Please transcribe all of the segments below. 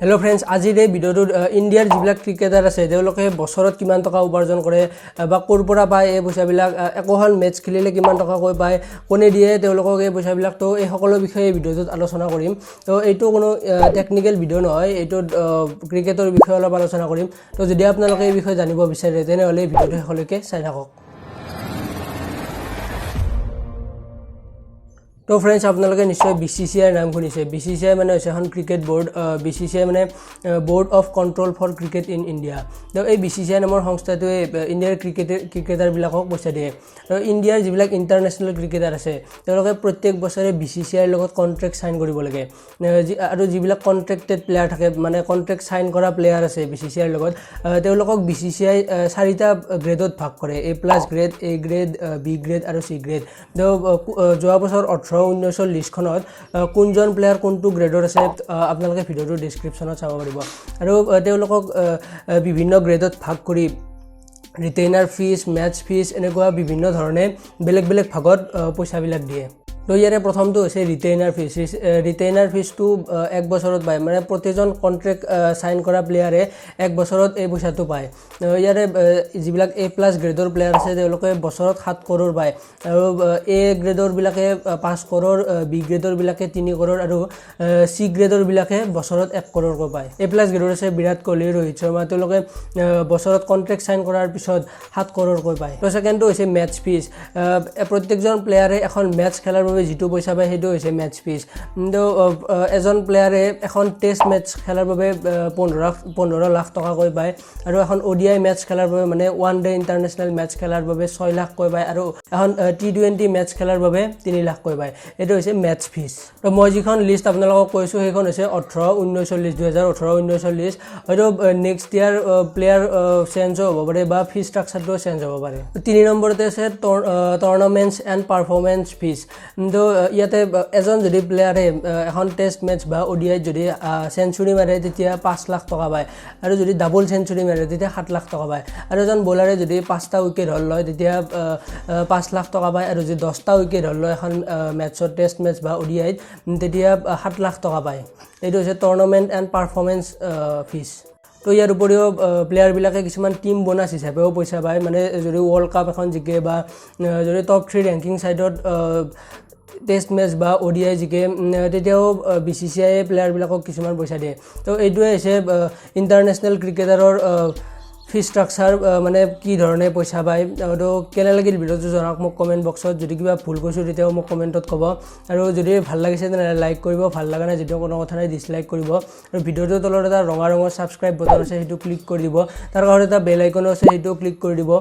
hello friends আজিৰ এই ভিডিওটোত ইণ্ডিয়াৰ যিবিলাক ক্ৰিকেটাৰ আছে তেওঁলোকে বছৰত কিমান টকা উপাৰ্জন কৰে বা ক'ৰ পৰা পায় এই পইচাবিলাক একোখন মেচ খেলিলে কিমান টকা কৈ পায় কোনে দিয়ে তেওঁলোকক এই পইচাবিলাক তো এই সকলো বিষয়ে ভিডিওটোত আলোচনা কৰিম তো এইটো কোনো টেকনিক্যাল ভিডিও নহয় এইটো ক্ৰিকেটৰ বিষয়ে অলপ আলোচনা কৰিম তো যদি আপোনালোকে এই বিষয়ে জানিব বিচাৰে তেনেহলে ভিডিওটো শেষলৈকে চাই থাকক तो फ्रेंड्स आपनालोके निश्चय बीसीसीआई नाम शुनिছে बीसीसीआई মানে হৈছে এখন ক্ৰিকেট বোৰ্ড बीसीसीआई মানে board of control for cricket in India তো এই बीसीसीआई নামৰ সংস্থাটোৱে ইণ্ডিয়াৰ ক্ৰিকেটাৰ বিলাকক পইচা দিয়ে আৰু ইণ্ডিয়াৰ যিবিলাক ইন্টাৰনেশ্যনেল ক্ৰিকেটাৰ আছে তেওঁলোকে প্ৰত্যেক বছৰে बीसीसीआई লগত কন্ট্ৰাক্ট সাইন কৰিব লাগে আৰু যিবিলাক কন্ট্ৰাক্টেড প্লেয়াৰ থাকে মানে কন্ট্ৰাক্ট সাইন কৰা প্লেয়াৰ আছে बीसीसीआई লগত তেওঁলোকক बीसीसीआई চাৰিটা গ্ৰেডত ভাগ কৰে A+ grade A grade B grade আৰু C গ্ৰেড তো যোৱা বছৰ 19 লিষ্টখনত কোনজন প্লেয়াৰ কোনটো গ্ৰেডৰ আছে আপোনালোকে ভিডিওৰ ডেসক্ৰিপচনত চাব পাৰিব আৰু তেওঁলোকক বিভিন্ন গ্ৰেডত ভাগ কৰি ৰিটেইনাৰ ফিজ মেচ ফিজ এনেকুৱা বিভিন্ন ধৰণে বেলেগ বেলেগ ভাগত পইচাবিলাক দিয়ে তো ইয়াৰে প্ৰথমটো হৈছে ৰিটেইনাৰ ফিজটো এক বছৰত পায় মানে প্ৰতিজন কন্ট্ৰাক্ট সাইন কৰা প্লেয়াৰে এক বছৰত এই পইচাটো পায় ইয়াৰে যিবিলাক A+ গ্ৰেডৰ প্লেয়াৰ আছে তেওঁলোকে বছৰত 7 কৰোৰ পায় আৰু A গ্ৰেডৰ বিলাকে 5 কৰোৰ B গ্ৰেডৰ বিলাকে 3 কৰোৰ আৰু C গ্ৰেডৰ বিলাকে বছৰত 1 কৰোৰ কৈ পায় A+ গ্ৰেডৰ আছে বিৰাট কোহলি ৰোহিত শৰ্মা তেওঁলোকে বছৰত কন্ট্ৰাক্ট সাইন কৰাৰ পিছত 7 কৰোৰ কৈ পায় তো সেকেন্ডটো হৈছে মেচ ফিজ প্ৰত্যেকজন প্লেয়াৰে এখন মেচ খেলাৰ যেটো পইচা পায় হেটো হৈছে মেচ ফিজ তো এজন প্লেয়াৰে এখন টেস্ট মেচ খেলাৰ বাবে 15 লাখ টকা কৈ পায় আৰু এখন ওডিআই মেচ খেলাৰ বাবে মানে ওয়ান ডে ইন্টাৰনেশ্যনেল মেচ খেলাৰ বাবে 6 লাখ কৈ পায় আৰু এখন T20 মেচ খেলাৰ বাবে 3 লাখ কৈ পায় এটো হৈছে মেচ ফিজ তো মই যিখন লিষ্ট আপোনালোকক কৈছো সেইখন হৈছে 2018-19 লিষ্ট হয়তো নেক্সট ইয়াৰ প্লেয়াৰ চেঞ্জ হ'ব পাৰে বা ফিজ ষ্ট্ৰাকচাৰটো চেঞ্জ হ'ব পাৰে 3 নম্বৰতে আছে টুৰ্নামেন্টস এণ্ড পাৰফৰমেন্স ফিজ তো ইয়াতে এজন যদি প্লেয়াৰে এখন টেস্ট মেচ বা ওডিআই যদি সেঞ্চুৰি মাৰে তেতিয়া 5 লাখ টকা পায় আৰু যদি ডাবল সেঞ্চুৰি মাৰে তেতিয়া 7 লাখ টকা পায় আৰু এজন বোলাৰে যদি 5টা উইকেট হল লয় তেতিয়া 5 লাখ টকা পায় আৰু যদি 10টা উইকেট হল লয় এখন মেচৰ টেস্ট মেচ বা ওডিআই তেতিয়া 7 লাখ টকা পায় এইটো হৈছে টুৰ্নামেন্ট এণ্ড পাৰফৰমেন্স ফিজ তো ইয়াৰ উপৰিও প্লেয়াৰ বিলাকে কিছুমান টিম বোনাস হিচাপেও পইচা পায় মানে যদি ওয়াৰ্ল্ড কাপ এখন জিকে বা যদি টপ 3 ৰেংকিং সাইডত টেস্ট মেচ বা ওডিআই জিকে তেতিয়াও बीसीसीआई প্লেয়াৰ বিলাকক কিছুমান পইচা দিয়ে তো এইটোৱে হৈছে ইন্টাৰনেশ্যনেল ক্ৰিকেটাৰৰ ফিজ ষ্ট্ৰাকচাৰ মানে কি ধৰণে পইচা পায় আৰু কেনে লাগিল ভিডিওটো জনাওক মোক কমেন্ট বক্সত যদি কিবা ভুল কৈছো তেতিয়াও মোক কমেন্টত ক'ব আৰু যদি ভাল লাগিছে তেনে লাইক কৰিব ভাল লাগা নাই যদি কোনো কথা নাই ডিসলাইক কৰিব আৰু ভিডিওটোৰ তলত এটা ৰঙা ৰঙৰ সাবস্ক্ৰাইব বটন আছে সেইটো ক্লিক কৰি দিব তাৰ কাষত এটা বেল আইকন আছে সেইটো ক্লিক কৰি দিব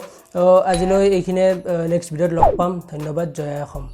আজিলৈ এইখিনিয়ে নেক্সট ভিডিওত লগ পাম ধন্যবাদ জয় অসম